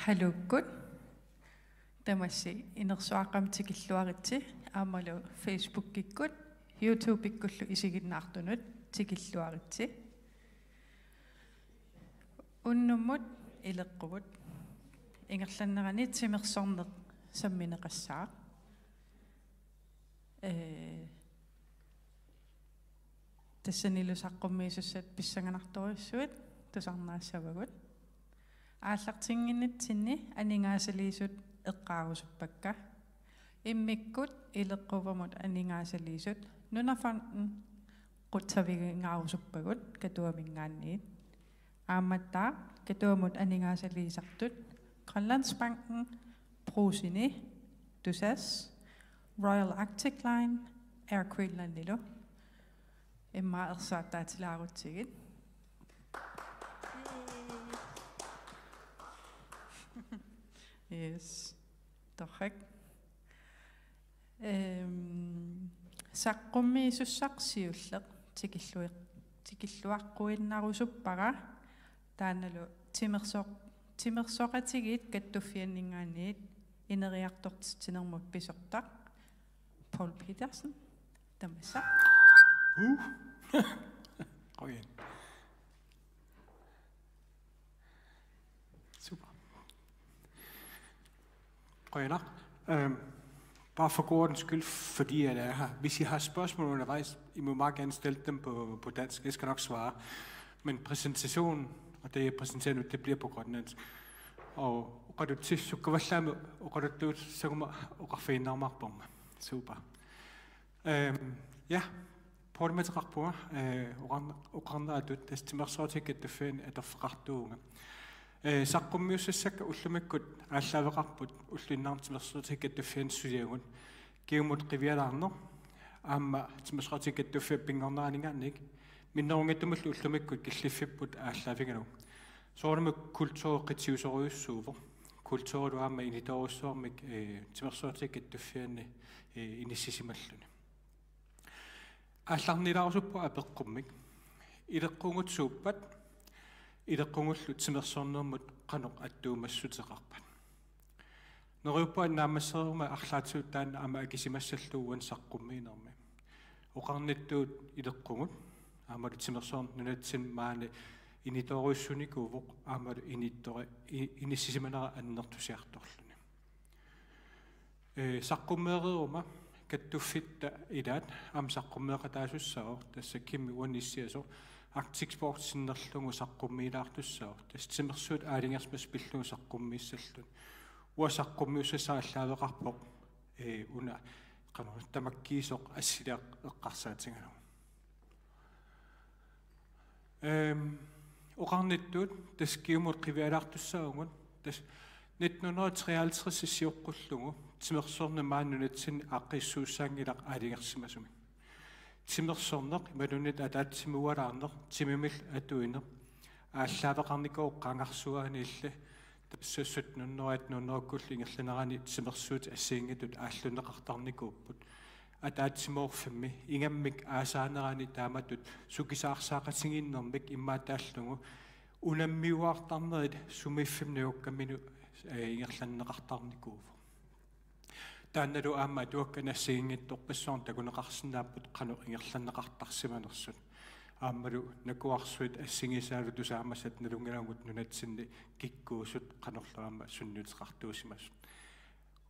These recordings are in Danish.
Halukut tamassi inersuaqam aamalu Facebook-ikkut YouTube-ikkullu isiginnaartunut tikilluaritsi unnumut ileqquvut ingerlannerani timersorneq sammineqassaa тассанилусаққуммиисуссат писсанганарториуссуит тусарнаассавагут ааллартингиннитсинни анингаасалиисут эққаагусуппакка иммиккут илеққувамут анингаасалиисут нунафантен қутсавигингаарусуппагут катуамингаанниит ааматтаа катуамут анингаасалиисартут Grønlandsbanken Prusini Dusas Royal Arctic Line Air Greenlandilo Emma ersaataatilaarutsigit Yes torrak saqqummiisussarsiulleq tikilluaqquinnarusuppara taanalu timersoqatigit kattuffianningaaniit ineriartortinermut pisortaq Paul Petersen tamassa Okay. Super. Rønner. Bare for god ordens skyld, fordi jeg er her. Hvis I har spørgsmål undervejs, I må meget gerne stille dem på dansk. Jeg skal nok svare. Men præsentationen, og det jeg præsenterer nu, det bliver på grønlandsk. Og det til så går sammen og det død så kommer finder mig på mig. Super. Ja. På det med på og andre død det stemmer så til at det finder at der fragtungen. Saqqummiussakka ullumikkut aallavaqarput ullinnaartimersuutikat tuffiansuliagun kiumut qivialaarner aamma timersuutikat tuffiappinngornaaningaannik minnerungatumullu ullumikkut killiffipput aallavingalu soornumuk kultuuqitiusoriussuuvo kultuurilu aamma initorussuarmik timersuutikat tuffianni inissisimalluni aallarnilaarusuppu apeqqummik ileqqungutsuuppat ileqqungullu timersornermut qanoq attuumassutiqarpat noriuppa naammasseruma arlaatuut taanna ama akisimassalluuan saqqummiinermi oqarnittuut ileqqungut aamalu timersornunatsin maani initoruussuniikuuvoq aamalu inissimanera annertusiartorluni saqqummeeriuma kattuffitta ilaat am saqqummeeqataasussaor tassa kimmi uanissiasor Arctic Sport sinnerlungu saqqummiilaartussaor tastimersuut aalingersmas pillungu saqqummiissallun uasaqqummiussasaallaaveqarpoq una qanor tamakkiisoq assileaq eqqarsaatigalu oqarnittuut taskiumut qivialaartussaaungut tas 1953 sisioqqullugu timersorne maannunatsin aqqissuussaangilaq aalingersimasumi timersorneq imalunit ataatsimualaarneq timimil atuineq ааllaавеқарникоо қангарсуаанилла тассассут нуннериат нуннераккулли ингерланерани тимерсуут ассиингатут ааллунеқартарникууппут атаатсимоорфамми ингаммик аасаанерани тааматут сукисаарсаақатсигиннэрмик иммаатааллугу унаммиуаартарнерит сумиффимниуккаммину ингерланнеқартарникууву таанналу аама туакканассигингитторпассуарн такунеқарсинааппут қану ингерланнеқартарсиманерсут аамалу накуарсуит ассигисаалу тусаамассат налунгилаагут нунатсинни киккуусут қанерлаама суннутеқартуусимасут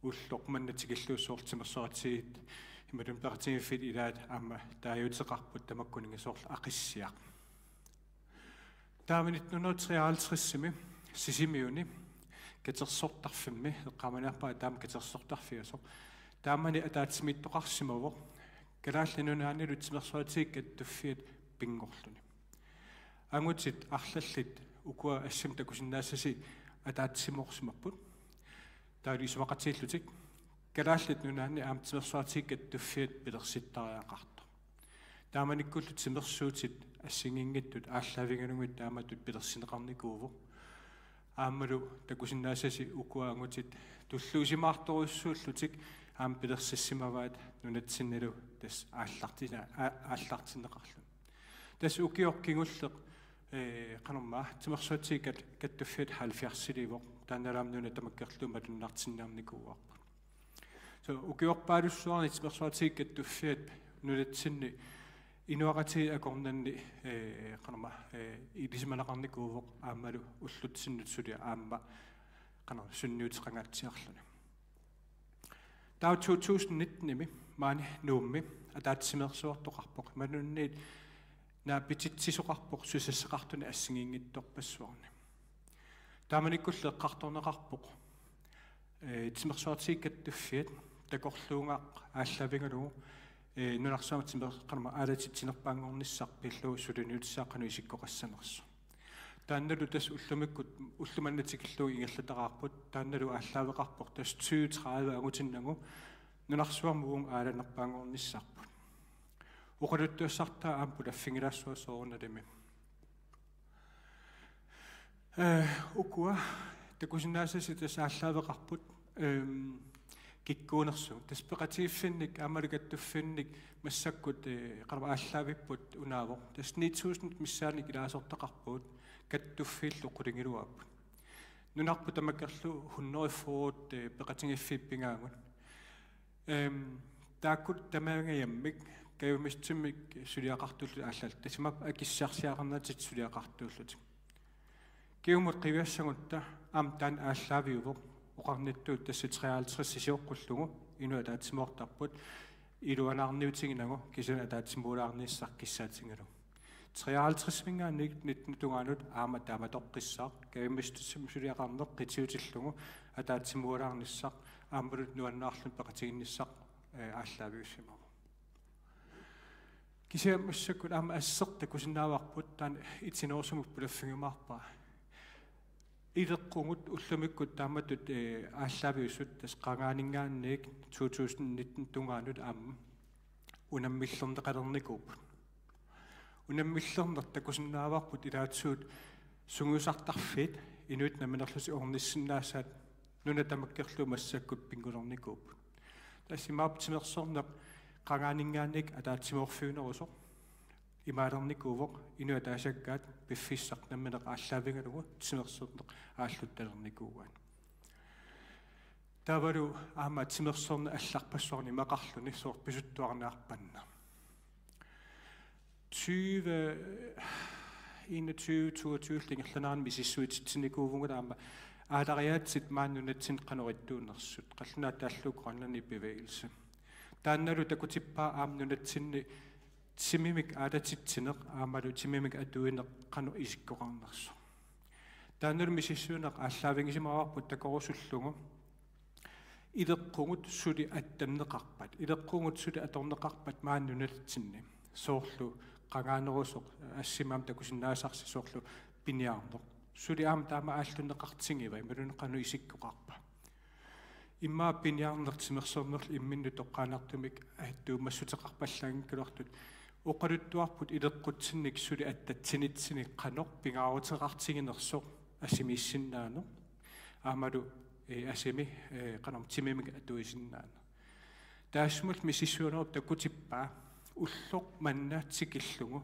уллоқманнатикиллуусуортимерсоратсигит ималун партигиффит илаат аама тааюутеқарпут тамаккунингасоорл ақиссиақ тааминит 1953-сими сисимиуни катерсортарфимми эққаманаарпаа таама катерсортарфиасо таамани атаатсимиттоқарсимаво калааллинунаанилу тимерсуатигик каттуффиат пингорлуни ангутит арлаллит укуа ассам такусиннаассаси атаатсимоорсимаппут таалисумақатииллутик калааллит нунаани аам тимерсуатигик каттуффиат пилерситтариақарто тааманиккуллу тимерсуутит ассингингиттут ааллаавиганугут тааматут пилерсинеқарникууву аамалу такусиннаассаси укуаангутит туллуусимаарторуссууллутик аам пилерсассимаваат нунатсинналу тас ааллартинеқарлун тас укиоркингуллеқ qanumma timersuatikat kattuffit 70-livo taanalaamnuna tamakkerluma tunnartinnaarnikuuarpa so ukiorpaalussuarni timersuatikat tuffit nulatsinni inuaqati akornanni qanumma ilismanaqarnikuuvoq aammalu ullutsinnutsulia aamma qanor sunniutiqangatsiarluni taa 2019 maani nuummi ataatsimersuartoqarpoq manunniit naa pititsisuqarpoq susasseqartuni assingiingittorpassuarni taamanikkulleeqqartorneqarpoq timersuartiikkattuffiat takorluungaaq ааllavingalugu нунарсааматсимер qanuma аалатитсинерпаангорниссар пиллуу сулуниутсааққану исиккоқассамерсу таанналу тас уллумиккут уллуманнатикиллуу ингерлатақарпут таанналу ааллаавеқарпоқ тас 20-30 агутиннагу нунарсуармуун ааланерпаангорниссарпут оқалуттуассартаа аампула фингилаассуасоорналими укуа такусинаасаси тас ааллаавеқарпут киккуунерсу таспеқатииффинник аамалугаттуффинник массаккут қарва ааллаавиппут унаавоқ тас 9000 миссааник илаасортақарпуут каттуффииллу қулингилуааппут нунарпу тамаккерлу 100 фуут пеқатингиффиппингаангут тааккут тамаангаяаммик каюмистиммик сулиақартуллу ааллал тасимап акиссаарсиақарнатит сулиақартууллут киумут қивиассагутта аам таан ааллаавиувоқ оқарниттуут тасса 53 сисиоққуллугу инуа таатсимоортарпут илуанаарниутингинагу кисуна таатсимуулаарниссар киссаатингалу 53 мингаанник ниттунгаанут аама тааматоққиссаа кавиммистуссам сулиақарнеқ қитиутиллугу атаатсимуулаарниссар ааммалут нуаннаарлун пеқатигинниссақ ааллаавиуссимагу кисиаммассаккут аама ассерта кусинааварпут таан итсиноорсумук пулаффигимаарпаа илеққугут уллумиккут тааматут ааллаавиуссут тас қангаанингаанник 2019 тунгаанут аама унаммиллернеқалерникууп унаммиллернер такусиннааварпут илаатсуут сунгусартарфит инуит наминерлуси орниссиннаасаат нуна тамаккерлу массаккут пингулерникууп тассимааптимерсорнеқ қангаанингаанник атаатсимоорфиунерусоқ имаалерникуувоқ инуа таасаккаат пиффиссақ намминеқ ааллаавингалугу тимерсорнеқ ааллутталерникуугаан тавару аама тимерсорне алларпассуарни мақарлуни соор писуттуарнаарпанна 21-22 лингерланаарни мисиссуититсиникуувунгала аама аалариаатсит мааннунатсин қаноритtuunerсут қаллунаа тааллуу гронлани bevægelse таанналу такутиппаа аамнунатсинни тимимик аалатитсинеқ аамалу тимимик атуинеқ қану исиккоқарнерсу таанналу мисиссуунеқ ааллаавингисимаварпут такорусуллугу илеққугут сули аттаннеқарпат илеққугут сули аторнеқарпат мааннунатсинни соорлу қагаанерусоқ ассимаам такусиннаасарси соорлу пиниаарнеқ сули аам таама ааллунеқартингива ималуне қану исиккоқарпа иммаа пиниаарнертимерсорнерл имминну тоққаанартумик аттуумассутеқарпаллаагинкулартут оқалуттуарпут илеққутсинник сули аттатсинитсини қанор пингаарутерартигинерсоқ асимииссиннаано аамалу асими қанор тимимик атуисиннаано таасмул мисиссуунеруп такутиппаа уллоқ маннаатсикиллугу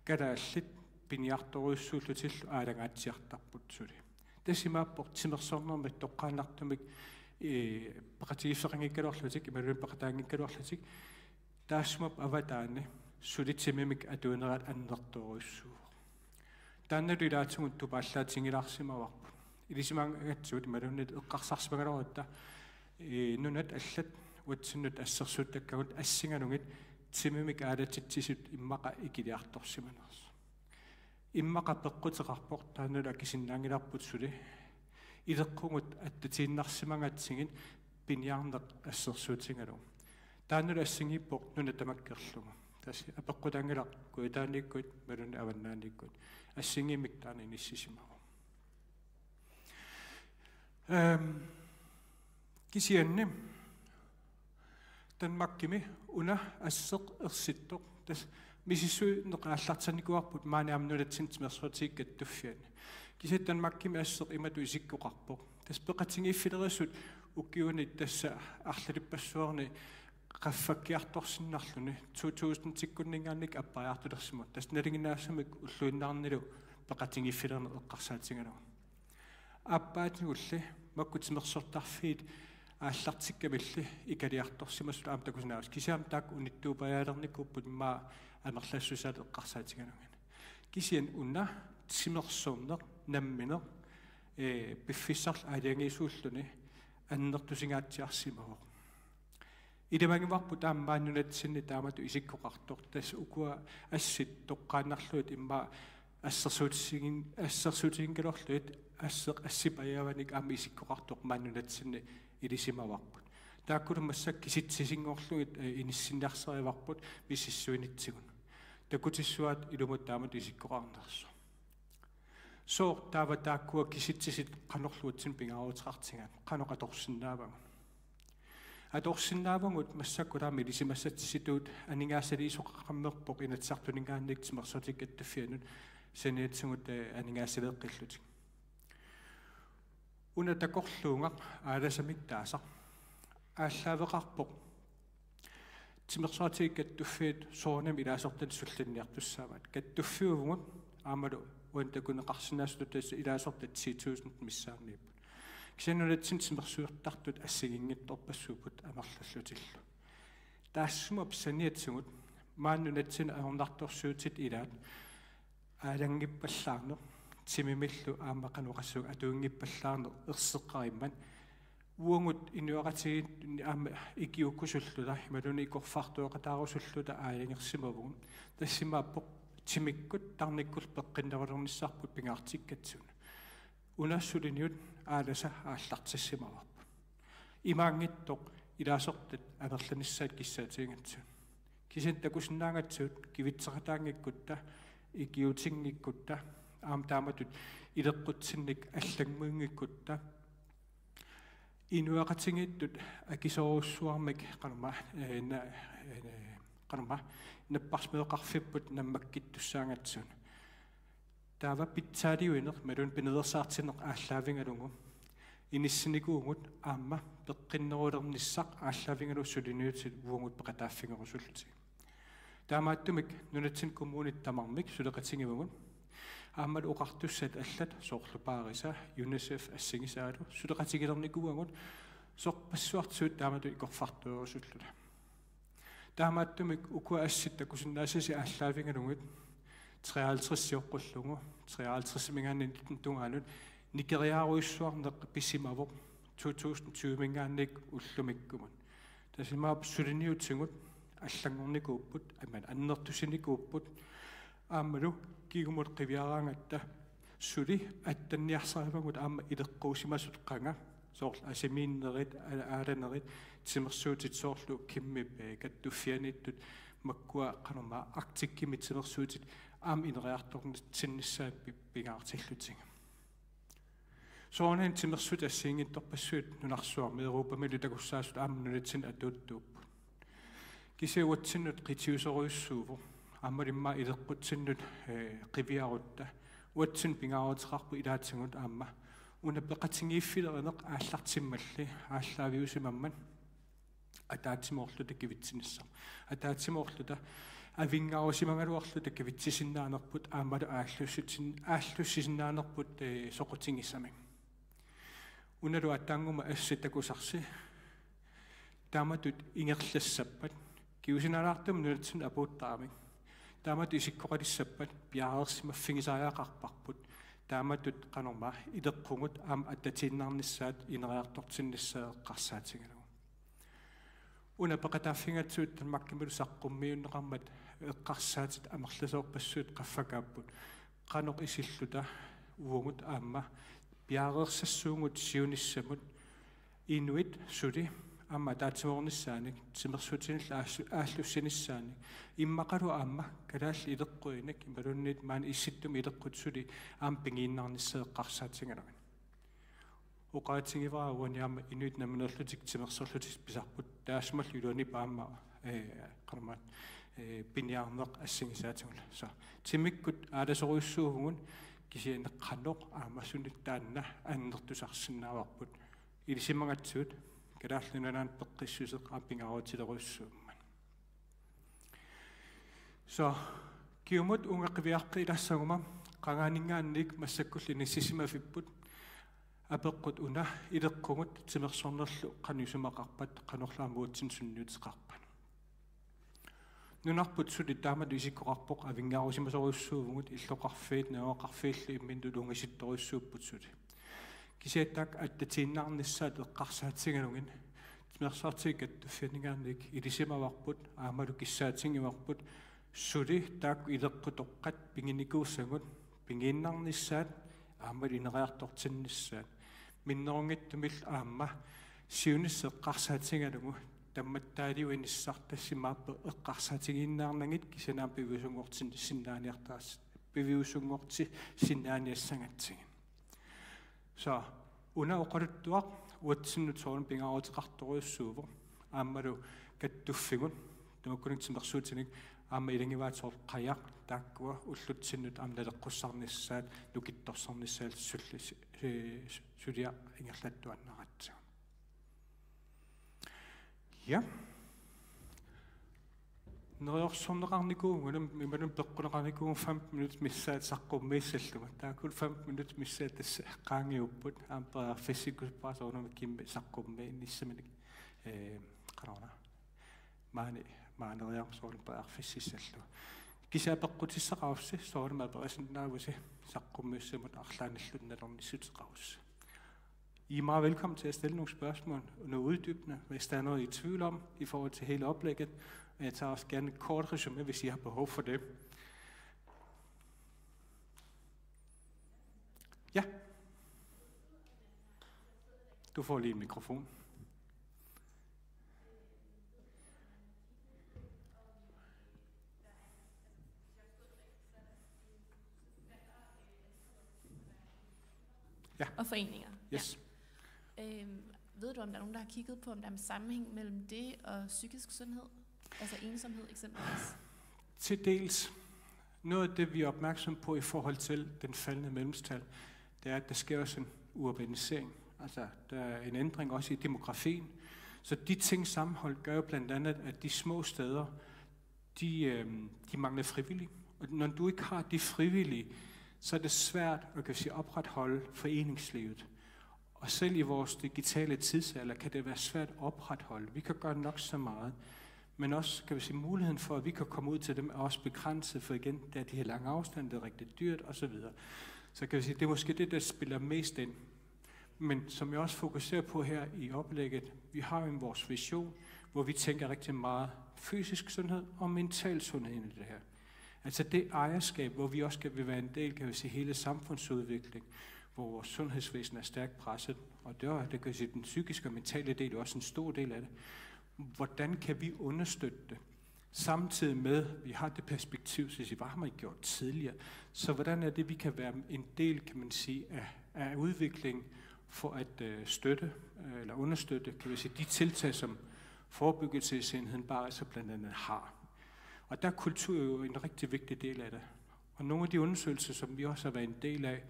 калааллит пиниарторуйуссууллутиллу аалагаатсиартарпут сули тасимааппоқ тимерсорнермат тоққаанартумик пақатигиффеқангиккалуарлутик ималуун пақатаангиккалуарлутик таасмап аватаани сулитсимимик атуунерат аннерторуйуссуу таанналу илаатсугут тупааллаатингилаарсимаварпу илисимаангатсуут ималууннит эққарсарсимагалоруутта нунат аллат уатсиннут ассерсуuттаккагут ассинганугит тимимик аалатитсисут иммақа икилиарторсиманерс иммақа пеққутеқарпоқ таанналу акисиннаангиларпут сули илеққугут аттатииннарсимангатсигит пиниарнеқ ассерсуутингалу таанналу ассигиппоқ нуна тамаккерлугу таси апеққутаангилақ куитааниккут малуна аваннааниккут ассигимик таана иниссисимагу кисианни танмаккими уна ассеқ ерситтоқ тас мисиссуи неқааллартаникуарпут maaниамнулатсин тимерсуатиккаттуффиани кисаттан маккими ассеқ имату исиккоқарпоқ тас пеқатингиффилерисут уккиуни тасса арлалиппассуарни qaffakkiartorsinnarluni 2000 tikkunningaannik appariartulersimut tas nalinginaassamik ulluinnaarnilu peqatingiffilerne eqqarsaatiganaa аппаатигулли маккутимерсортарфиит ааллартиккамилли икалиарторсимасут аам такусинаавас кисиам таак униттуупаяалерниккуппут имма амерлассусаат эққарсаатигануган кисиан унна тимерсорнеқ намминеқ пиффиссарл аалиангиисууллуни аннертусингаатсиарсимавоқ идамагимарпу тааммааннунатсинни таамату исиккоқартор тас укуа ассит тоққааннарлуит имма ассерсуутигингалорлуит ассеқ ассипаяаваник аама исиккоқартоқ мааннунатсинни илисимаварпут тааккулумассак киситсисингорлугит иниссиннарсериварпут миссиссуинитсигун такутиссуат илумут таамат исиккоқарнерсо соо таава тааккуа киситсисит канорлуутсин пингаарутеқартингаат каноқаторсиннаавагун аторсиннаавагут массаккулаами илисимассатсиситуут анингаасалиисоқаққаммерпоқ инатсартунингаанник тимерсотиккаттаффианут саниатсугут анингаасалеэққиллутик уна такорлуунга ааласамик таасақ ааллаавеқарпоқ тимерсоотиккаттуффиит соонам илаасортат сулланниартуссааваат каттуффиувгут аамалу уантакунеқарсинаасутут тасса илаасортат 10000 миссаарнииппут кисаннулатсин тимерсуертартут ассигингитторпассуупут амерлаллутиллу таассума псаниатсугут мааннунатсин аорнарторсуутит илаат аалангиппаллаарнеқ тимимиллу аамақануқассуг атуунгиппаллаарнеқ ерсеққаримман уонгут инуақатигит аама икиуккусуллула ималуни икорфартуоқатаарусуллута аалингерсимавгун тассимааппоқ тимиккут тарниккул пеққиннерулерниссарпут пингаартиккатсуна унассулиниут ааласа ааллартиссимаварпу имаангиттоқ илаасортат амерланиссаат киссаатингатсун кисин такусиннаангатсуут кивитсеқатаангиккутта икиутингиккутта аам тааматут илеққутсинник аллангмуингиккутта инуақатингиттут акисоруссуармик qanuma наппарсмеэқарфиппут наммаккиттуссаангатсун таава питсаалиуинеқ малун пинедерсаартинеқ ааллаавингалугу иниссиникуугут аама пеққиннерулерниссақ ааллаавингалуссулиниутит уугут пеқатааффингерусуллути таамааттумик нунатсин коммунит тамармик сулеқатингивгун аамал оқартуссат аллат соорлупаариса юнисеф ассигисаалу сулеқатигилерникуугут сорпассуартсуут таамату икорфартуурусуллута таамааттумик укуа асситта кусиннаасаси ааллаавингалугут 53-сиоққуллугу 53 тунгаанут никериааруиссуарнеқ писсимавоқ 2020 мингаанник уллумиккумут тасимаап сулиниутсигут аллангорникууппут аман аннертусиникууппут аамалу кигумут қивиараангатта сули аттанниарсаривагут аама илеққуусимасут қанга соорл асимииннерит ааланерит тимерсуутит соорлу киммиппе каттуффианиттут маккуа қанума арктиккими тимерсуутит аам инериарторнитсиннссаат пингаартиллутинга соонен тимерсуут ассиингитторпассуут нунарсуарми Европамилу такуссаасут аамнунатсин атууттууппут кисиуатсиннут қитиусоруйуссууву аамалимма илеққутсиннут қивиарутта уатсин пингаарутеқарпу илаатсигут аама унаппеқатингииффилеринеқ ааллартиммалли ааллаавиусимамман атаатсимоорлута кивитсиниссаа атаатсимоорлута авингаарусимангалуарлута кивитсисиннаанерпут аамалу ааллуссисиннаанерпут соқутингиссамик уналу аттаангума асситакусарси тааматут ингерлассаппат киусинаалаартум нунатсин апууттарамик таамату исиккоқалиссаппат пиаарерсимаффигисааақарпарпут тааматут қанорма илеққугут аама аттатииннарниссаат инериартортинниссаа эққарсаатигалу уна пеқатааффингатсуут таммаккимилу саққуммиуннеқармат эққарсаатит амерласоорпассуут қаффакааппут қаноқ исиллута уугут аама пиаарерсассуугут сиуниссамут инуит сули аама таатсуорниссааник тимерсуутинилла ааллуссиниссааник иммақалу аама калаалли илеққуинак ималуннит маани исситтум илеққутсули аама пингииннарниссаеққарсаатингалаган уqaатингиваа уаниама инуит наминерлутик тимерсорлутис писарпут таасмаллу илуани паама қармаат пиниарнеқ ассигисаатингула са тимиккут ааласоруйуссуугун кисианеққаноқ аамассуниттаанна аннертусарсинааварпут илисимагатсуут калааллунанаан пеққиссусеқ ааппингаарутилеруйуссуумман со киумут унгаққивиарпи илассагума qanganingaannik massakulli sisimafiput apeqqut una ileqqungut timersornerlu qanisumaqarpat qanorlaamuutsin sunniutiqarpan nunarput suli taamatu isikkoqarpoq avinngaarusimasoruissuuvungut illoqarfiit naoqarfiilli immintulungisittoruissuupput suli kisiattak attatiinnaarnissaat eqqarsaatsingalungin timersaartigat tuffianigaarnik ilisimavarput aamalu kissaatingivarput suli taakku ileqqutoqqat pinginikuussangut pingiinnarnissaat aamalu ineriartortinnissaat minnerungittumil aamma siunisseqqarsaatingalungu tammattaaliuinissartassimaappa eqqarsaatingiinnaarnangit kisanaam piviusungortin sinnaaniartaas piviusungorti sinnaaniassangatsingin så una oqaruttuaq uatsinnut soorun pingaarutiqartoruissuuvo aammalu kattuffigun tumakkuningtimersuutinik aamma ilangivaatsoor qajaq taakkua ullutsinnut aamnaleqqussarnissaat lukittorsarnissaat sulia ingerlattuannaqatsigun ja neriorsorneqarnikuungunam imalum peqqunaqarnikuun 5 minut missaat saqqummiissallunga taakul 5 minut missaat tassa qaangiupput aamperar fissikuspaasornum kimmi saqqummi nissaminik qarona maaneriam soorun perar fississallu kisaapeqqutissaqaussi sooruma perisinnaavasi saqqummiussamut arlaanillunnalernissuteqaus I er meget velkommen til at stille nogle spørgsmål og noget uddybende, hvis der er noget I er i tvivl om i forhold til hele oplægget. Og jeg tager også gerne et kort resume, hvis I har behov for det. Ja. Du får lige en mikrofon. Ja. Og foreninger. Yes. Ja. Ved du, om der er nogen, der har kigget på, om der er en sammenhæng mellem det og psykisk sundhed? Altså ensomhed eksempelvis? Til dels. Noget af det, vi er opmærksom på i forhold til den faldende mellemstal, det er, at der sker også en urbanisering. Altså, der er en ændring også i demografien. Så de ting sammenholdt gør jo blandt andet, at de små steder, de mangler frivillige. Og når du ikke har de frivillige, så er det svært at opretholde foreningslivet. Og selv i vores digitale tidsalder kan det være svært at opretholde. Vi kan gøre nok så meget, men også muligheden for, at vi kan komme ud til dem, er også begrænset, for igen, der er de her lange afstande, det er rigtig dyrt osv. Så kan vi sige, det er måske det, der spiller mest ind. Men som jeg også fokuserer på her i oplægget, vi har jo vores vision, hvor vi tænker rigtig meget fysisk sundhed og mental sundhed ind i det her. Altså det ejerskab, hvor vi også vil være en del, kan vi sige, hele samfundsudvikling, hvor vores sundhedsvæsen er stærkt presset, og det kan vi sige, den psykiske og mentale del er også en stor del af det. Hvordan kan vi understøtte det? Samtidig med, at vi har det perspektiv, så hvad har man ikke gjort tidligere? Så hvordan er det, vi kan være en del, kan man sige, af udviklingen for at støtte eller understøtte, kan vi sige, de tiltag, som forebyggelsesenheden bare så blandt andet har. Og der er kultur jo en rigtig vigtig del af det. Og nogle af de undersøgelser, som vi også har været en del af,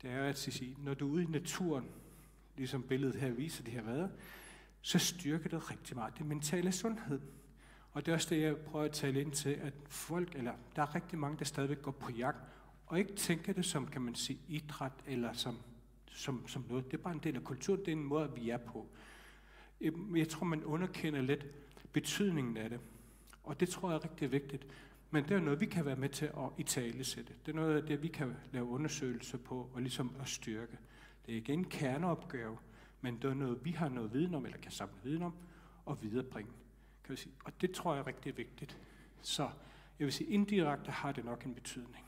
det er at sige, når du er ude i naturen, ligesom billedet her viser, det har været, så styrker det rigtig meget det mentale sundhed. Og det er også det, jeg prøver at tale ind til, at der er rigtig mange, der stadigvæk går på jagt, og ikke tænker det som, kan man sige, idræt, eller som noget. Det er bare en del af kulturen, det er en måde, vi er på. Jeg tror, man underkender lidt betydningen af det, og det tror jeg er rigtig vigtigt. Men det er noget, vi kan være med til at italesætte. Det er noget af det, vi kan lave undersøgelser på, og ligesom at styrke. Det er ikke en kerneopgave, men det er noget, vi har noget viden om, eller kan samle viden om, og viderebringe. Kan vi sige. Og det tror jeg er rigtig vigtigt. Så jeg vil sige, indirekte har det nok en betydning.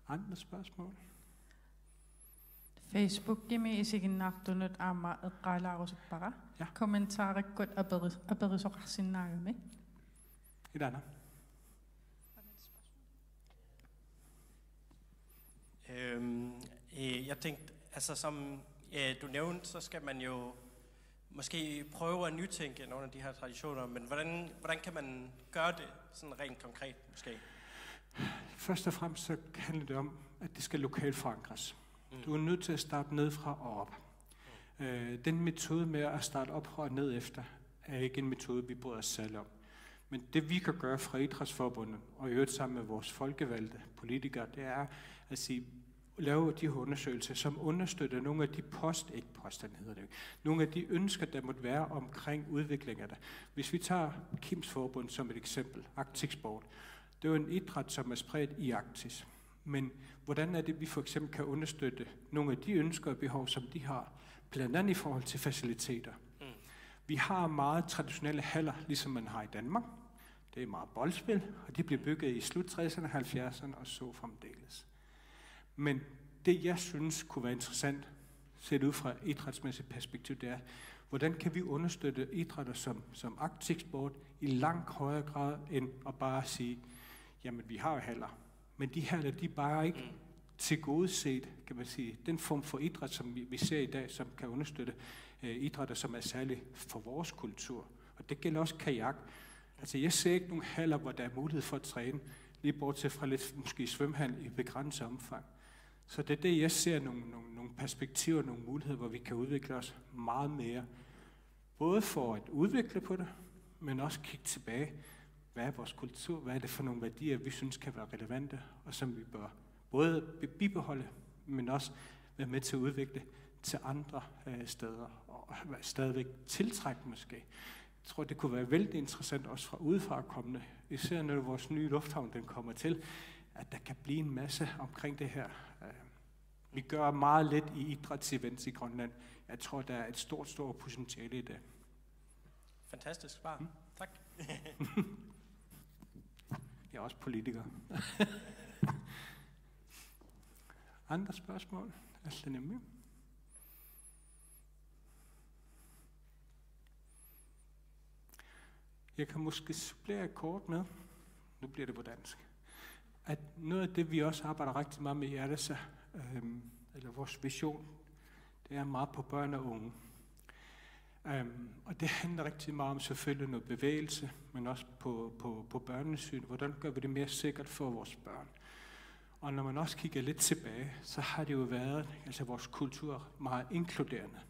Andre spørgsmål? Facebook-gimi isiginnartunut aama eqqaalaarusuppaqa. Ja. Kommentaarikkut aperisoqarsinnaagami. Et andet. Jeg tænkte, altså som du nævnte, så skal man jo måske prøve at nytænke nogle af de her traditioner, men hvordan kan man gøre det sådan rent konkret måske? Først og fremmest så handler det om, at det skal lokalt forankres. Du er nødt til at starte nedfra og op. Den metode med at starte op og ned efter er ikke en metode, vi bryder os selv om. Men det vi kan gøre fra Idrætsforbundet, og i øvrigt sammen med vores folkevalgte politikere, det er at sige, lave de her undersøgelser, som understøtter nogle af de nogle af de ønsker, der måtte være omkring udvikling af det. Hvis vi tager Kims forbund som et eksempel, Arctic Sport, det er jo en idræt, som er spredt i Arktis. Men hvordan er det, vi for eksempel kan understøtte nogle af de ønsker og behov, som de har, blandt andet i forhold til faciliteter. Vi har meget traditionelle haller, ligesom man har i Danmark. Det er meget boldspil, og de blev bygget i slut 60'erne, 70'erne og så fremdeles. Men det, jeg synes kunne være interessant, set ud fra et idrætsmæssigt perspektiv, det er, hvordan kan vi understøtte idrætter som Arctic Sport i langt højere grad, end at bare sige, jamen vi har jo haller. Men de haller, de er bare ikke tilgodeset, kan man sige, den form for idræt, som vi ser i dag, som kan understøtte idrætter, som er særligt for vores kultur. Og det gælder også kajak. Altså jeg ser ikke nogen haller, hvor der er mulighed for at træne, lige bortset fra lidt måske svømmehal i begrænset omfang. Så det er det, jeg ser nogle perspektiver, nogle muligheder, hvor vi kan udvikle os meget mere. Både for at udvikle på det, men også kigge tilbage. Hvad er vores kultur? Hvad er det for nogle værdier, vi synes kan være relevante, og som vi bør både bibeholde, men også være med til at udvikle til andre steder, og stadigvæk tiltrække måske. Jeg tror, det kunne være vældig interessant også fra udefra kommende, især når vores nye lufthavn den kommer til, at der kan blive en masse omkring det her. Vi gør meget lidt i idrætsevents i Grønland. Jeg tror, der er et stort potentiale i det. Fantastisk svar. Tak. Jeg er også politiker. Andre spørgsmål? Altså nemlig. Jeg kan måske supplere kort med, nu bliver det på dansk, at noget af det, vi også arbejder rigtig meget med i Erdesa, eller vores vision, det er meget på børn og unge. Og det handler rigtig meget om selvfølgelig noget bevægelse, men også på børnesyn. Hvordan gør vi det mere sikkert for vores børn? Og når man også kigger lidt tilbage, så har det jo været, altså vores kultur, meget inkluderende.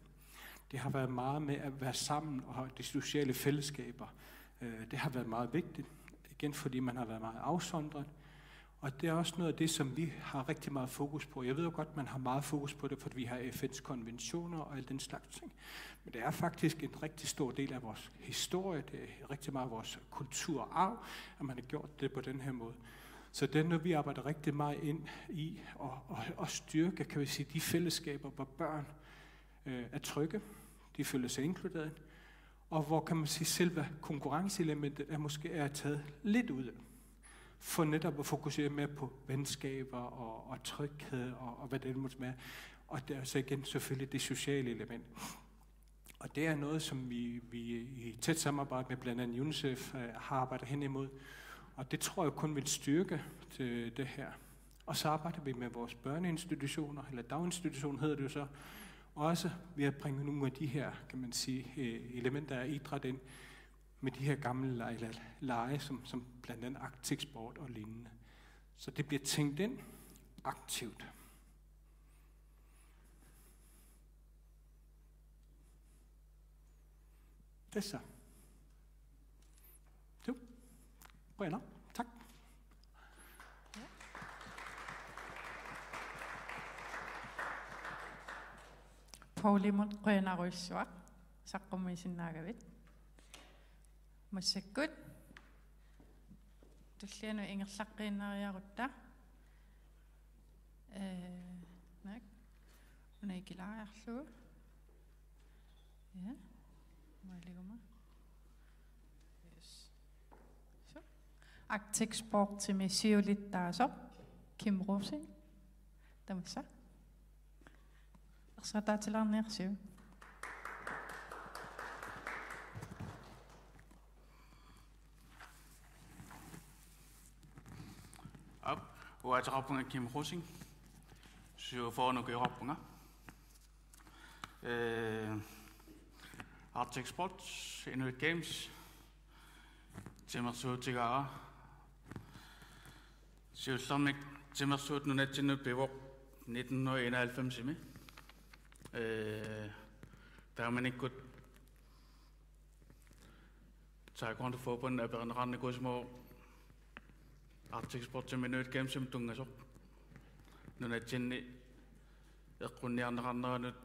Det har været meget med at være sammen og have de sociale fællesskaber. Det har været meget vigtigt, igen fordi man har været meget afsondret. Og det er også noget af det, som vi har rigtig meget fokus på. Jeg ved jo godt, man har meget fokus på det, fordi vi har FN's konventioner og alt den slags ting. Men det er faktisk en rigtig stor del af vores historie, det er rigtig meget af vores kulturarv, at man har gjort det på den her måde. Så det er noget, vi arbejder rigtig meget ind i og styrke, kan vi sige, de fællesskaber, hvor børn er trygge, de føler sig inkluderet, og hvor kan man sige, selve konkurrenceelementet er taget lidt ud af. For netop at fokusere mere på venskaber og tryghed og hvad det måtte være. Og det er så igen selvfølgelig det sociale element. Og det er noget, som vi i tæt samarbejde med blandt andet UNICEF har arbejdet hen imod. Og det tror jeg kun vil styrke til det her. Og så arbejder vi med vores børneinstitutioner, eller daginstitution hedder det jo så, også ved at bringe nogle af de her, kan man sige, elementer af idræt ind, med de her gamle lege, som blandt andet Arctic Sport og lignende. Så det bliver tænkt ind aktivt. Det så. Jo. Brenner. Tak. Paulimut Qenaruissua saqqummisinnaagavit. Massakkut tullianu ingerlaqqinariarutta nak unaikilaarlu ja maaliguma yes så Arctic Sport til misiulittaasor Kim Rosing tamassa ersaataatilarniarsiu Uataqarpunga Kim Rosing suufoornukiorpunga Arctic Sports Inuit Games Timmersuutigaara siullermik Timmersuut nunatsinut pivoq 1991 taamanikkut taekwondo forbund aperanaqarni kuusmo Arctic Sport Minute Games som tungasok nunatsinni eqqunniarnaqarneranut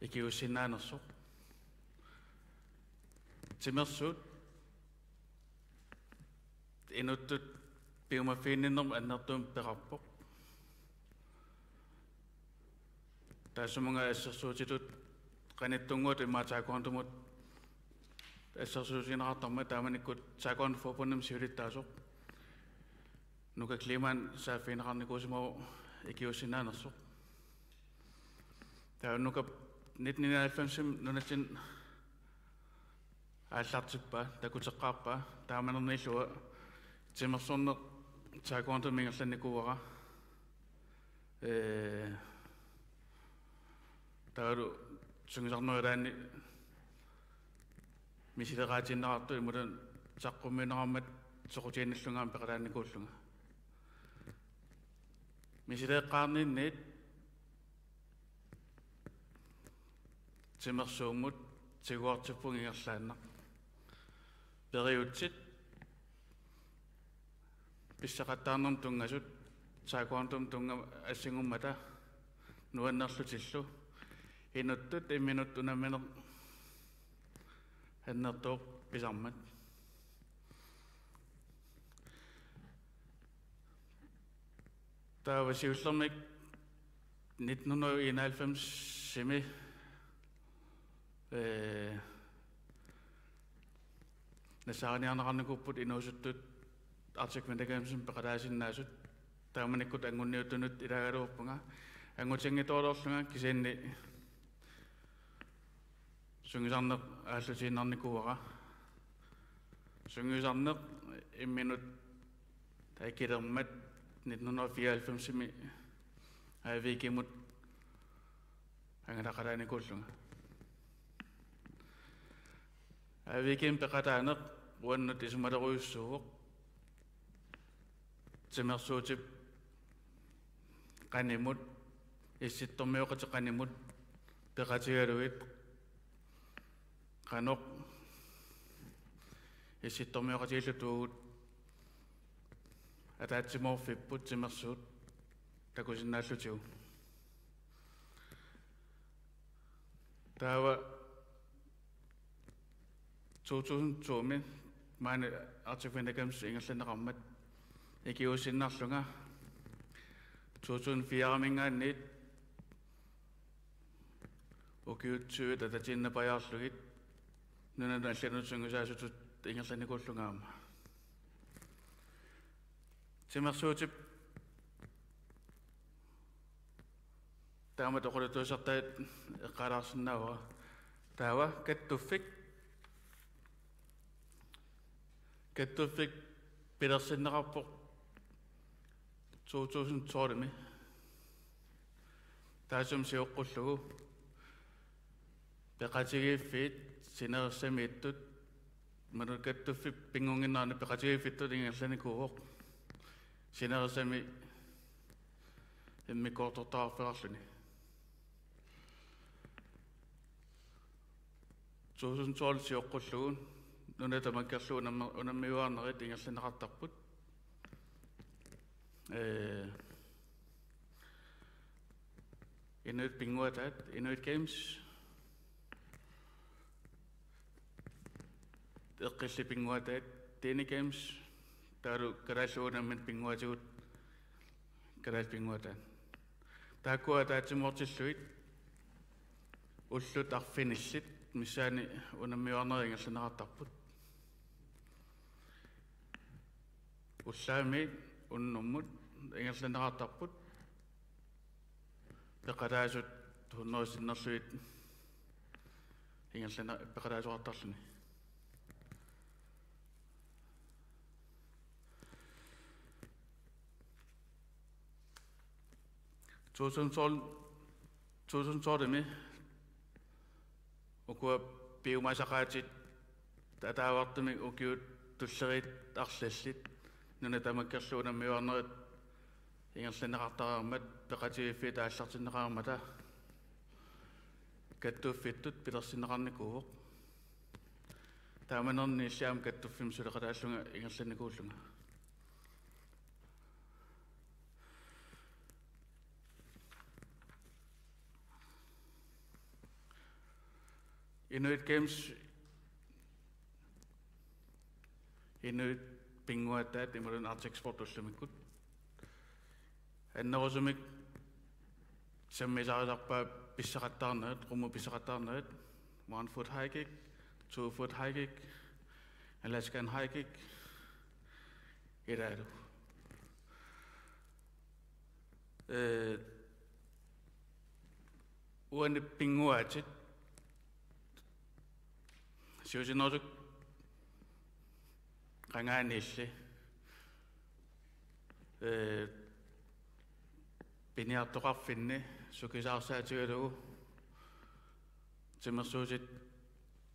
ikiussinnaanersoq timersuut inuttut piumaffiinninnerm annertuum peqarpoq taasumunga assersuutitut qanittunguut immaataakkuartumut assersuusinerartarma taamanikkut taakkuarn forbundum siulittaasoq nuka kliman saaffiineqarnikuusimoo ikiussinnaanersoq taanuka 1990 nunatsin ааллартиппаа такутеққарпаа тааманерниллуа тимерсорнеқ таакуантумингерланникууара таару сунгисарнераани мисилераатиннераарту имулан саққумминераммат соқутианналлунгаам пеқалаанникууллунга мисилеққарнинниит тимерсууммут тигуартиппунгингерлааннақ периутсит писсақаттаарнерм тунгасут таакуантум тунга ассингуммата нуаннерлутиллу инуттут имминут унамминер ханнертоо писармат таавасиуллермик 1991 сими насааниарнеқарникуппут инуусуттут Arctic Winter Games пеқалаасиннаасут тааманиккут ангунниутунут илагалууппунга ангутингитоорлунга кисиинни сунгисарнеқ ааллутииннарникууара сунгисарнеқ имминут таикилермат 1994-ми аавикимут ангалақалааникууллунга аавиким пеқатаанеқ уаннут исумалеруйуссууоқ тимерсуутип qaнимут исситтормиоқати qaнимут пеқатигалуит qaноқ исситтормиоқатииллутуугут атаатсиморфиппут тимерсуут такусиннааллутигу таава 2002-ми маани Arctic Winter Games ингерланеқармат икиуссиннарлунга 2004-мингаанниит окиутсуит ататиннапаяарлугит нунана алланутсунгусаасутут ингерланикууллунгаама тимерсуутип таама тоқулутуусартаат эққалаарсинаава таава каттуффик пилерсиннеқарпоқ 2012-ми таасум сиоққуллугу пеқатигииффит синерсамииттут манукаттуффи пингунгиннаани пеқатигииффиттут ингерланикууоқ синерсами иммикоортортаарферарлуни 2012 сиоққуллугу нунатамаккерлуу унаммиуаарнерит ингерланеқартарпут Inuit Pinguataat, Inuit Games eqqilli Pinguataat, Dani Games taaru karaalluunammin Pinguatigut karaal Pinguataat taakkuataatsimortilluit ullut arfinillit missaani unammiuarneri ingerlaneqartarput ullaami unnummut ingerlaneqartarput peqalaasut tunnersinnerluit ingerlane peqalaasuartarluni 2012-ми ukua piumasaqaatit tataavartumi ukiut tullerit arlallit nuna tamakkerluunammiuarnerit ingerlaneqartaraarmat peqatigiffii taallartinneqaarmata каттуффиттут пилерсинеқарникууоқ тааманерни иллаам каттуффим сулеқалааллунга ингерланикууллунга Inuit Games Inuit pinguataat imorun Artexport ullumikkut аннерусумик саммисааларпаа писсақаттаарнерат руму писсақаттаарнерат 1 foot high kick 2 foot high kick Alaskan high kick ираару уани пингуатит сиусинорсук qangaanilli piniartoqarfinni sukisaarsaatigalugu timersuusit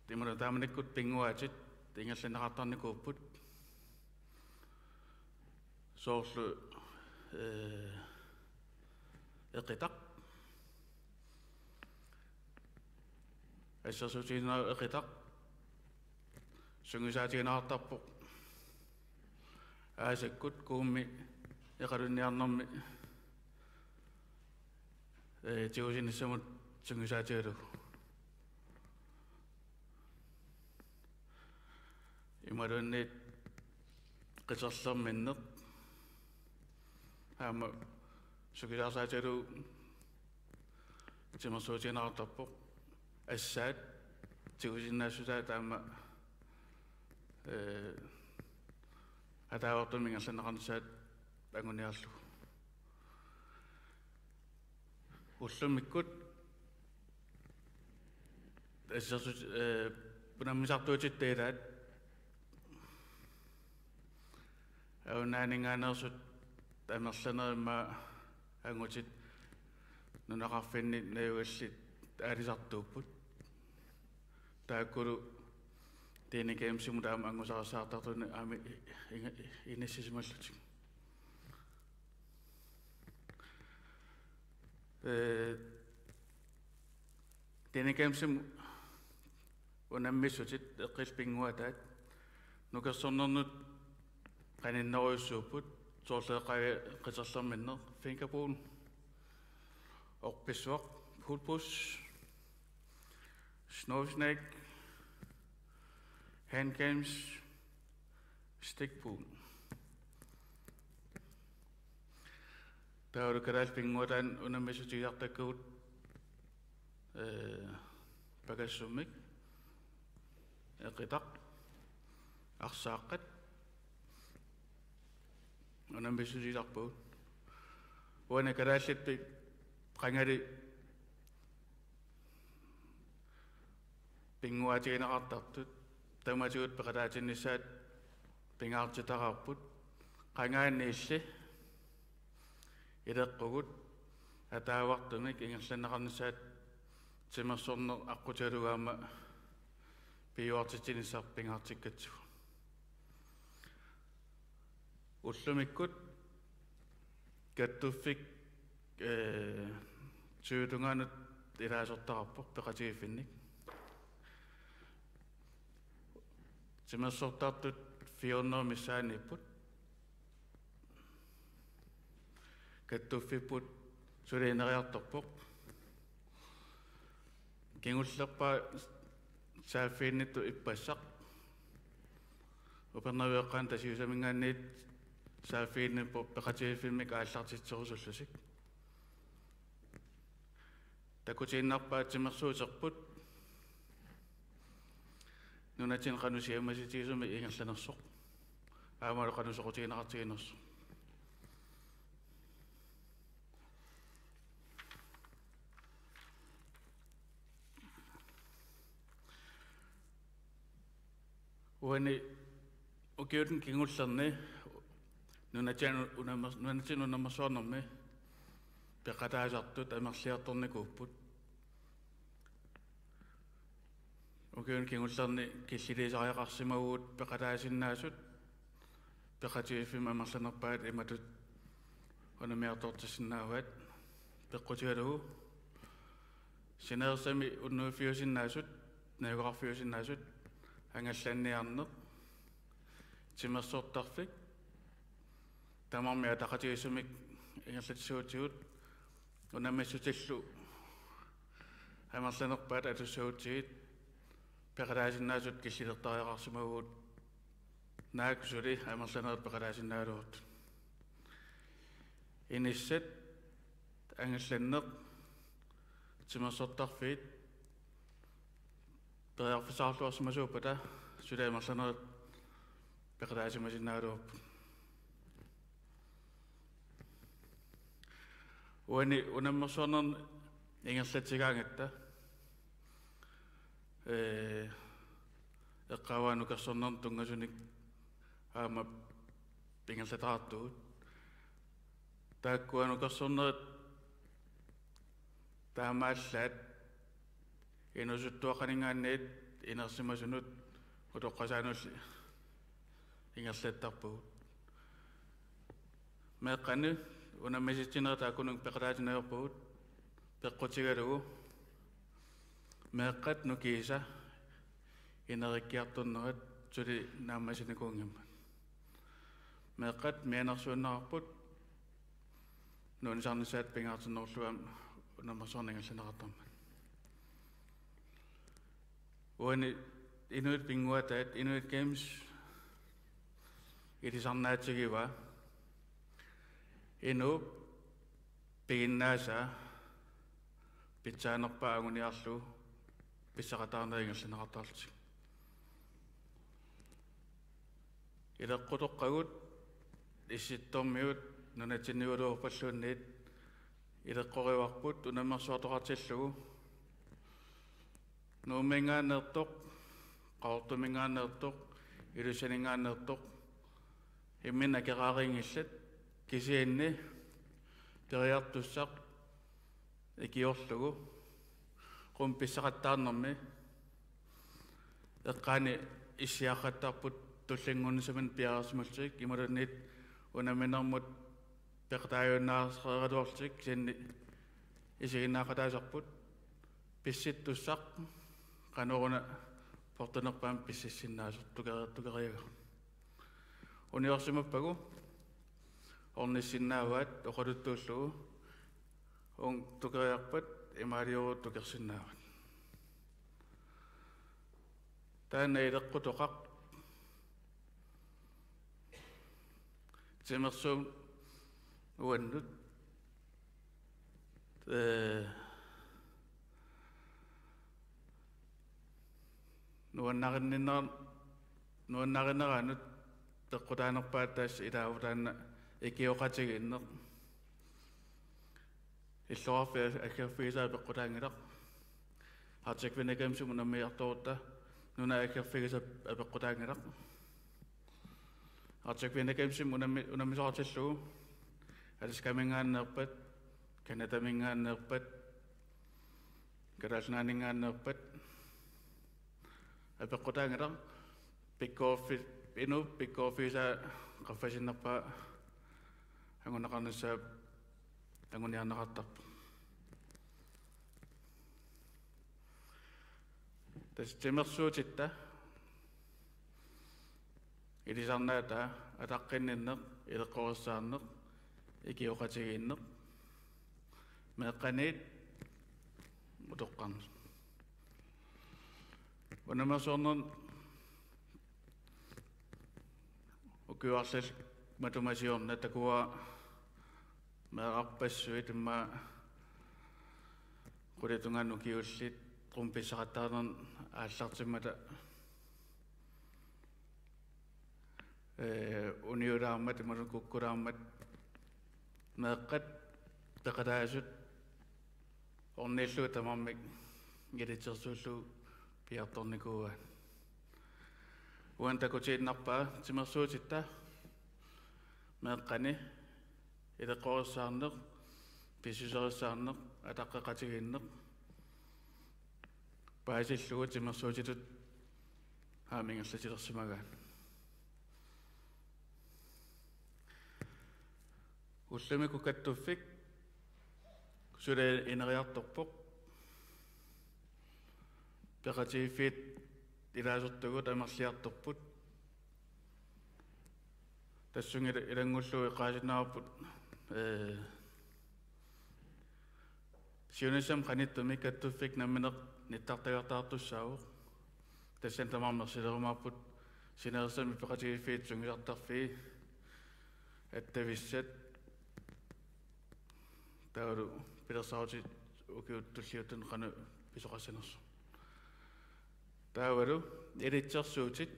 timuna taamanikkut pinguatit ingerlanaqartarnikuupput soorlu eqitaq assasuutiinaa eqitaq sungisaatiginaqartarpoq aasakkut kuummi eqalunniarnermi tiusinissamut sungisaatigalugu imaluunniit qiserlerminneq aama sukisaarsaatigalugu timersuutiginaqartarpoq assaat tiusinnaassusaat aama атааортумин алланеқарнисаат ангуниарлу уллумиккут ассерсу пунаммисартуутит теилаат аунаанингааnerсут амерланеримма ангутит нунақарфинни наюгаллит аалисартууппут тааккулу Denne game simudam angusarsaartartuni aami inassisimallutik denne game sim unammissutit eqqilpinguataat nukersornernut qaninneruissuupput soorleeqaga qiserlerminner fingerbogen orpissuaq pulpus snowsnake hand games, stickpool. Tauru karal pinguatan unammisutiartakkuut pagassumik eqitaq arsaaqat unammisutiarpuut uana karaallatpi qangali pinguatiginaqartartut таматуут пеқалаатиннисаат пингаартитараарпут qangaanniilli илеққугут атаавартумик ингерланеқарнисаат тимерсорнер аққуталугаама пиуартитинисаар пингаартиккатсу уллумиккут каттуффик тюутунгаанут илаасортарарпо пеқатигиффинник Timersortartut 400 missaanipput kattuffipput suliineriartorpoq kingullerpaa saaffiinnittu ippassaq upernaviuqqaan tasiusamingaanniit saaffiinnippo peqatigiffimik aallartitserusуллусик takutiinnarpaa timersuuserput nunatin qanusiammasitiisumi ingerlanersoq aamalu qanusoqutiginaqartiginerso uani ukiuten kingullerni nunatin unammersuarnermi peqataasartut amerliartornikuupput ukiun kingullerni killiliisariaqarsimaguut peqalaasinnaasut peqatigiffim amerlanerpaat imatut unamiartortissinnaavaat peqqutigalugu Sineersami unnuufiusinnaasut naaguqarfiusinnaasut angallanniarneq timersortarfik tamarmi ataqatigisumik ingerlatsuutigut unammissutillu амерланерпаат атуссагутсигит пеқалаасиннаасут киллилертариақарсимагуут нааксули амерланерат пеқалаасиннаалуут иниссат ангалланнеқ тимерсортарфиит периарфисаарлуарсимасууппата сула амерланерат пеқалаасимасиннаалууп уани унаммерсуарнерни ингерлатигаангатта эққаваанукерсорнерн тунгасуник аама ингерлатаартугут тааккуанукерсорнерит таамааллаат инусуттуақанингаанниит инерсимасунут утоққасаанулли ингерлаттарпугут меққани унаммиситсинерта акунук пеқалаатинаерпугут пеққутигалугу меққат нукииса инериккиартуннерат сули нааммасиникуунгамма меққат мианерсууннерарпут нуунисарнissaат пингаартиннерлуам унаммерсуарнингалланеқартарма уани Inuit Pinguataat Inuit Games илисарнаатигива ину пигиннааса питсаанерпаа агуниарлу писсақатаарнерингерланеқартаарлутик илеққутоққагут исситтормиут нунатинниулуорпаллуунниит илеққориварпут унаммерсуартоқартиллугу нуумингаанеэртоқ qaortumingaanneertoq ilussaningaanneertoq immina keraaringillat kisiinni teriartussaq ikiorlugu qumpissaqattaarnermi eqqaani issiaqattarput tullingunnisaman piarasmultik imalunniit unaminermut peqtaayunnaarseeraluortik sinni isiginnaaqataasarput pissittussaq qanoruna portanerpaan pississinnaasut tukeriaga uniorsimuppagu ornissinnaavaat oqaluttuullugu on tukeriarpat imaaliuru tukersinnaavat taana ileqqutoqaq timersuum uannut nuannarineranut teqqutaanerpaat taas ilaavutaanna ikioqatiginneq иллорфи аккаффигисаа пеққутаангилақ артиквинакамсум унаммиарторутта нуна аккаффигиса апеққутаангилақ артиквинакамсум унаммисоортиллугу алискамингааннерпат канатамингааннерпат каралнаанингаааннерпат апеққутаангилақ пиккооффиса qaffasinnarpaa angunaqarnissaap anguniarnaqartarpa tas timersuutitta ilisarnaata ataqqinninneq ileqqorissаарneq ikioqatigiinneq meeqqaniit utoqqarne unamersuorner ukiuarlal matumasiorna takua meeqarpassuit imma qulitungan ukiullit qumpissaqattaarner aallartimmata uniulaarmat imalun kukkulaarmat meeqqat peqalaasut orniillu tamarmik ngilitsersuullu piartornikuuga uantakutiinnarpaa timersuutitta meeqqani ileqqorissаарneq pissuserissаарneq ataqqeqatigiinneq paasillugu timersuutitut haamingerlatilersimagaan ullumi kukattuffik sule ineriartorpoq peqatiifiit ilaasortugu tamarliartorput тассунгил илангуллуи qaasinnаарput сиунисам qaниттуми каттуффик намминеқ ниттартагартаартуссаавоқ тассан тамарнерсилерумаарпут синерсами пеқатигиффиит сунгилартарфии аттависсат таалу пилерсаути укиуттуллиутун қану писоқассанерсу таавалу илитсерсуутит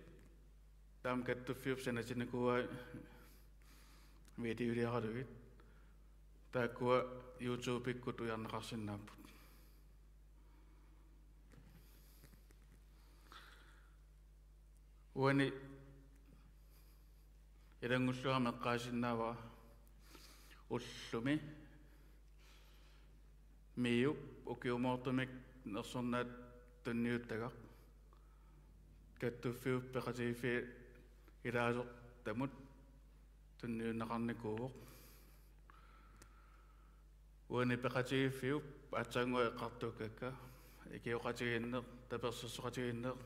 таам каттуффиуп санатинакуа видеолиаралугит тааккуа YouTube-иккут уярнеқарсинааппут уани илангуллуа меққаасиннаава уллуми миуп укиумоортумик нерсорнаат тунниуттагақ каттуффиуп пеқатигиффи илаасоқ тамут тунниуннақарникууоқ уани пеқатигиффиуп атсаангуа эққартуккакка икиоқатигиннеқ таперсуссоқатигиннеқ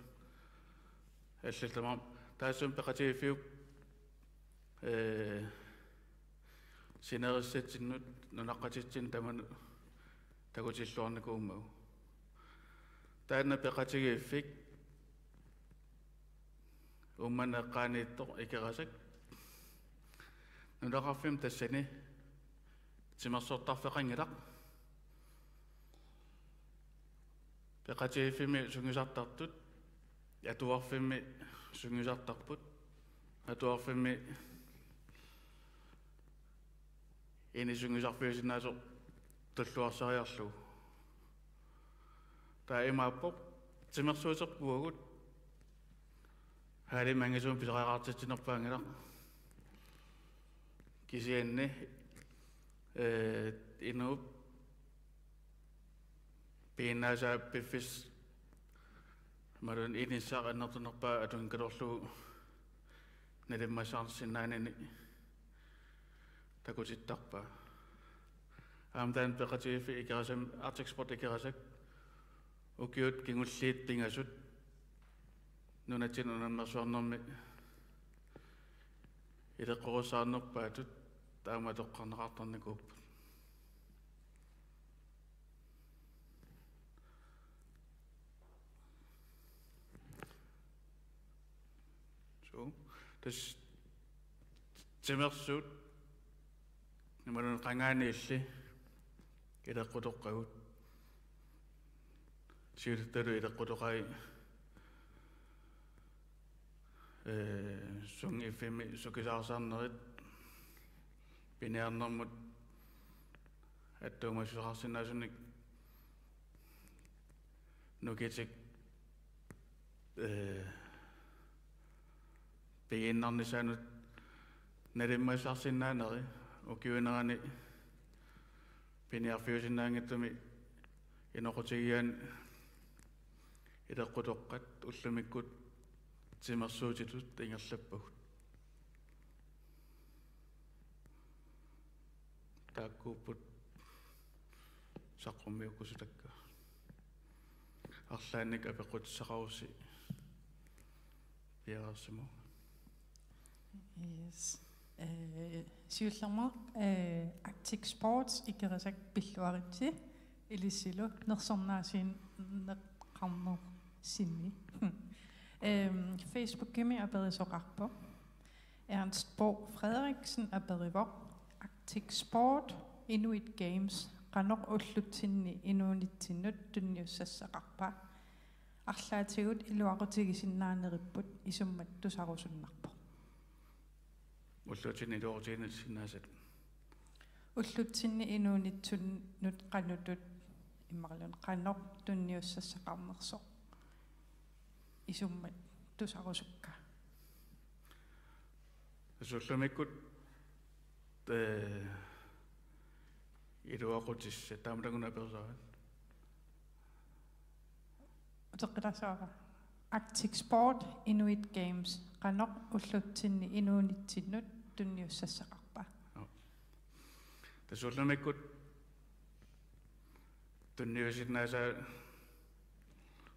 аллалтамар таассум пеқатигиффиуп синериссатсиннут нунаққатитсин таману такутиллуарникууммагу таанна пеқатигиффик умманеққаанииттоқ икерасак нунақарфим тассани тимерсортарфеқангилақ пеқатигиффими сунгисартартут атуарфимми сунгисартарпут атуарфимми ини сунгисарфиусинаасо толлуарсариарлугу таимааппоқ тимерсуусерпуагут хаали мангасуум писеқаақартитсинерпаангилақ кисианни инуп пинааса пиффис марун иниссаа аннертунерпаа атун калорлугу налиммасаарсинаанани такутиттарпаа аамтаан пеқатигиффи икерасам артекспорт икерасак укиут кингуллиит пингасут нунатин унаммерсуарнэрми илеққорусаарнерпаатут тааматоққарнеқартарникууппут so тас тимерсуут намарун қангаанилли илеққутоққагут сиулталу илеққутоқай сунг эфэми сукисаарсаарнерит пинеарнэрмут аттуумассуарсинаасуник нукитик пииннарнисаанут налиммассаарсинаанери укиунерани пинеарфиусинаангаттуми иноқутигиан илеққутоққат уллумиккут тимерсуутитут ингерлаппагут тааккууппут саққуммиуккусутакка арлаанник апеқутсақаруси пиарсимо Yes. Сиуллермар Arctic Sports икерасак пиллуаритси илиссилу нерсорнаасиин неққарнер синни. Facebook Gimmi er bedre så på. Ernst Bo Frederiksen er bedre vor. Arctic Sport, Inuit Games, Ranok Oslutinni, Inuit Nutten, Sassarapa. Arlaatigut iluarutigisinnaan ripput isummattu sarusunnarpo. Oslutinni luarutigisinnaaset. Oslutinni Inuit Nut immarlun Ranok tunniussasaqarnerso. Isummat tusarusukka. Sullumikut iluaqutissa taamlaguna persoat. Oteqqilasaara Arctic Sport Inuit Games qanoq ullutsinni inuunitsinut tunniussasaqarpa. Sullumikut tunniusinnaasa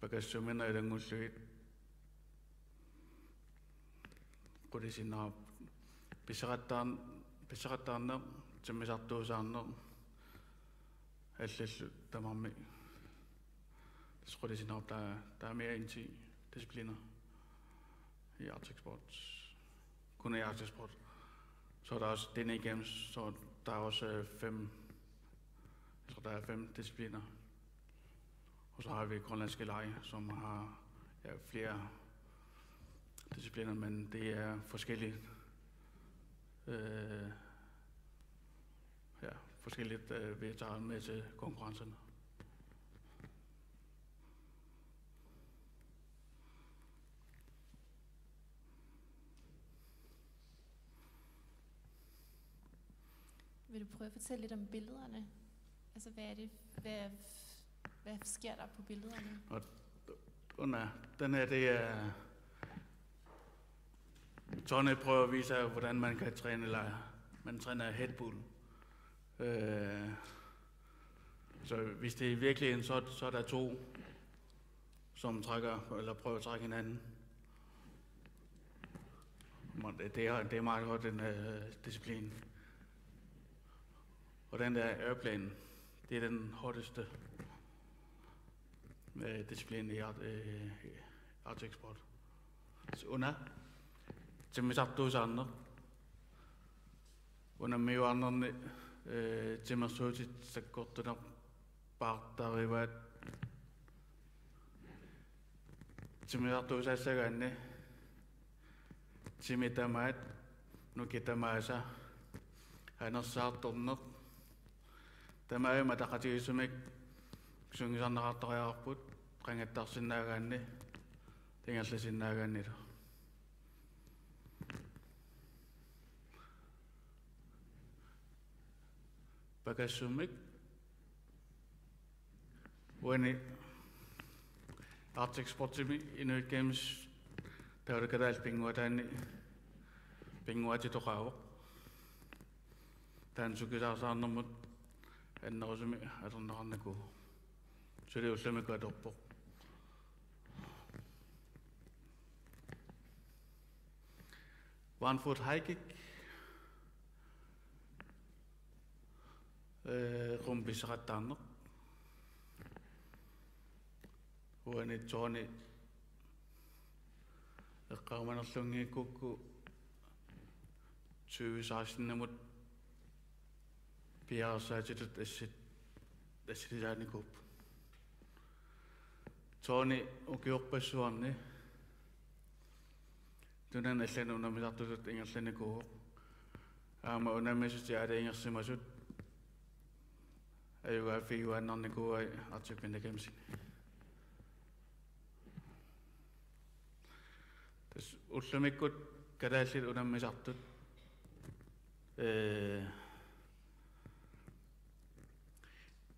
Bagassumen er den udløb. Kudisinna pisarattaarna timisartuusaarner allallu tamarmi tisqudisinna der er mere end 10 discipliner i Arctic Sports. Kun i Arctic Sport. Så er der også DNA Games, så der er også 5. Jeg tror, der er 5 discipliner. Og så har vi grønlandske lege, som har flere discipliner, men det er forskelligt. Forskelligt vi tager med til konkurrencerne. Vil du prøve at fortælle lidt om billederne? Altså, hvad er det? Hvad sker der på billederne? Den her, det er... Tony prøver at vise, hvordan man kan træne lejr. Man træner headbull. Så hvis det er virkelig så er der 2, som trækker, eller prøver at trække hinanden. Det er meget godt, den disciplin. Og den der airplane, det er den hårdeste disciplin i Arctic Sport. Så under timisartuusaarner under miuarnerni timersuutit sakkortunar paartarivat timisartuusaasagaanni timitamaat nukitamaasa hanersaartorneq tamaayuma taqatigisumik sungisarnaqartariarput qangattarsinnaagaanni tingerlasinnaagaannila Bagassumik Wani Arctic Sportimi Inuit Games Taurikadal Pinguatani Pinguati Toqaavo Tansukisarsaarnermut annerusumi atornaqarnaku Suliullumiku atorpoq One foot high kick rumpisaqattaarneq uani tooni eqqarumanerlungiikukku 2016-namut piarsaatitut assilisaanikup tooni ukiorpassuarni tunan allanu unamisartutut ingerlanikuuq aama unamisuti aala ingersimasut ayuga figuannarnikua Arctic Games. Tas ullumikut kadaallit unammisartut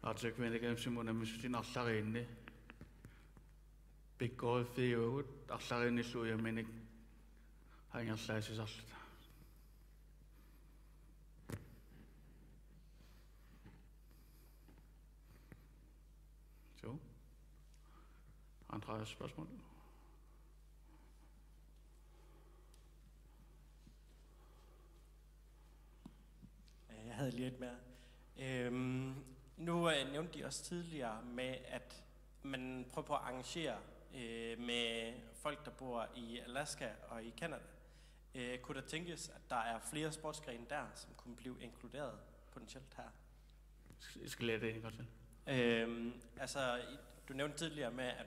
Arctic Games unammissutin arlariinni pikkoriffiugut arlariinnilluuyaminik hangerlaasisarluta. Så. Andre spørgsmål? Jeg havde lige et mere. Nu nævnte de også tidligere med, at man prøver på at arrangere med folk, der bor i Alaska og i Canada. Kunne der tænkes, at der er flere sportsgrene der, som kunne blive inkluderet potentielt her? Jeg skal lære det en godt til. Altså, du nævnte tidligere med, at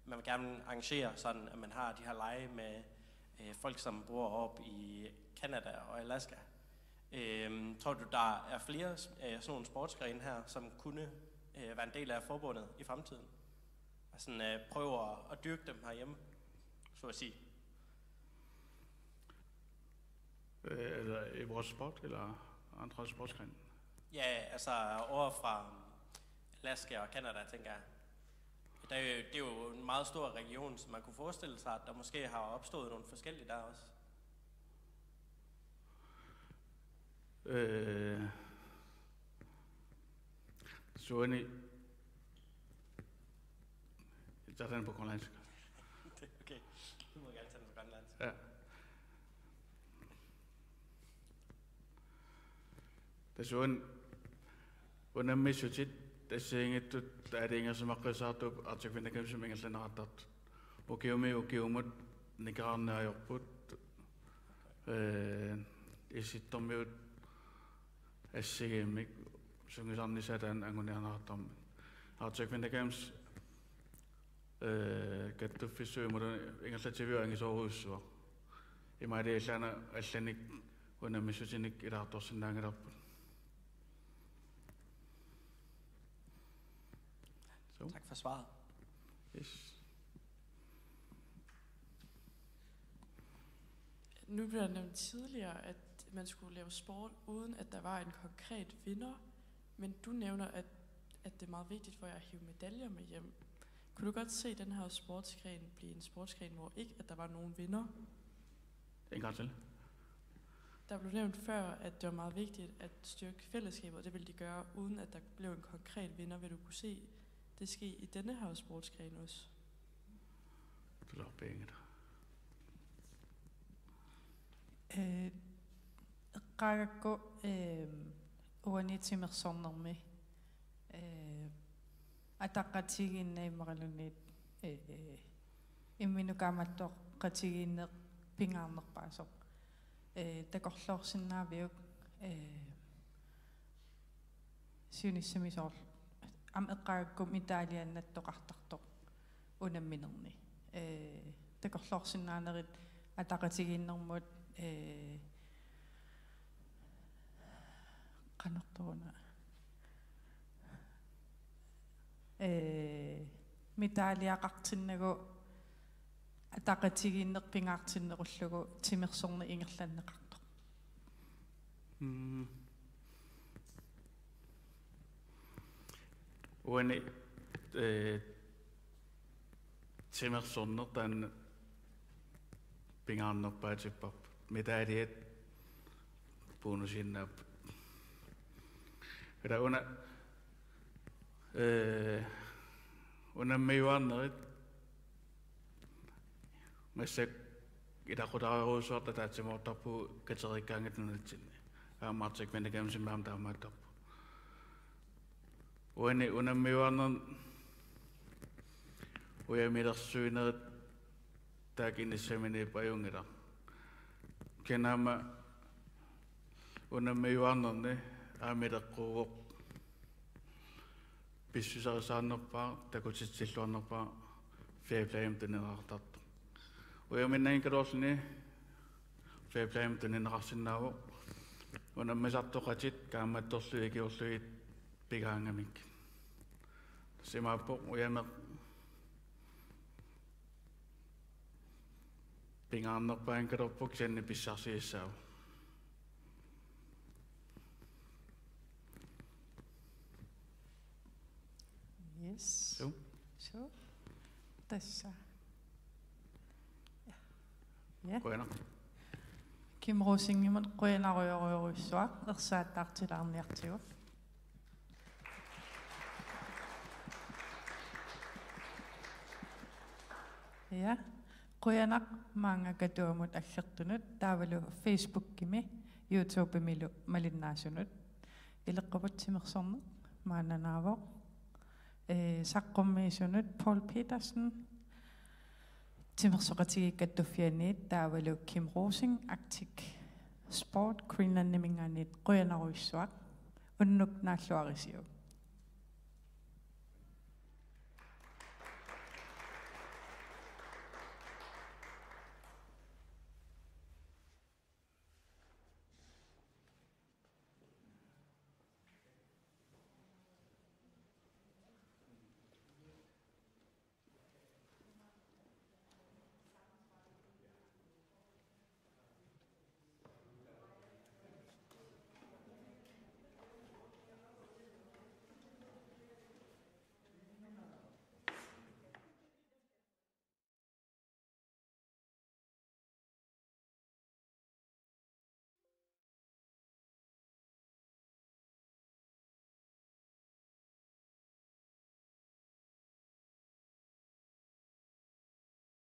man vil gerne arrangere sådan, at man har de her lege med folk, som bor oppe i Canada og Alaska. Tror du, der er flere sådan nogle sportsgrene her, som kunne være en del af forbundet i fremtiden? Altså prøve at dyrke dem herhjemme, så at sige? Eller i vores sport, eller andre sportsgrene? Ja, altså over fra Alaska og Canada, tænker jeg. Det er jo en meget stor region, så man kunne forestille sig, at der måske har opstået nogle forskellige der også. suoni tager den på grønlandsk. Okay, du må gerne tage den på grønlandsk. Ja. Tasuun unammissutit tassiingittut taaliingersumaqqissaartup artikvinnakamsum ingerlanerattart ukiumut nikararnaajorput issittormiut assigiimmik sungisarnisataan anguniarnaartarmi artikvinnakams kattuffissuimut ingerlativiu angisooruussua imaaliillana allanik unamissutinik ilaartorsinnaangilarput. Tak for svaret. Yes. Nu blev der nævnt tidligere, at man skulle lave sport, uden at der var en konkret vinder. Men du nævner, at det er meget vigtigt for jer at hive medaljer med hjem. Kunne du godt se den her sportsgren blive en sportsgren, hvor ikke at der var nogen vinder? En gang til. Der blev nævnt før, at det var meget vigtigt at styrke fællesskabet, og det ville de gøre, uden at der blev en konkret vinder. Vil du kunne se det ske i denne her sportsgren også? Du lader penge der. Qaqakku uanitimersornermi ataqqatigiinnaimaqalunit imminukamattoq qatigiinneq pingaarnerpaasoq takorloorsinnaaviuk siunissamisoor am eqqaakkum itaaliannattoqartartoq unamminerni takorloorsinnaanerit ataqatigiinnermut qanertoruna mitaaliaqartinnagu ataqatigiinnerpingaartinnerullugu timersorne ingerlanneqartoq. Uani timersorne tan pingaarnerpaatippar mitaaliat bonusinnaap. Ida unammiuarnerit massak idaqutariruusuarta taatsimortarpu katerikkaangatnunatsinni aamartik manakaamsimmaam taamaattarpu uani unammiuarner uyamilersuinerit taakinnissamini pajungila kenama unammiuarnerni aamileqquuvoq pissusarisaannerpaa takutitsilluarnerpaa fairplayam tunerartartu uyaminnangikaloorluni fairplayam tunenerarsinnaavoq unammisartoqatit kaammattorluikiorluit pigaangamik simaappoq uyameq pingaarnerpaankalorpuk sanni pissarsiissaavu. Yes. Så. Tässä. Ja. Qoyana. Kim Rosingimut qoyanaruyoruissuaq ersaattaartilaarniartigu. Ja. Qoyanaq maangakatuamut аллертунут таавалу Facebook-кими YouTube-милу малиннаасунут илеққавут тимерсорне мааннанаавоқ саққуммиисунут Paul Petersen тимерсоқатигиккаттуффианиит таавалу Kim Rosing Arctic Sport Greenland-nimингаанит qoyanaruissuaq уннук нааллуарисиу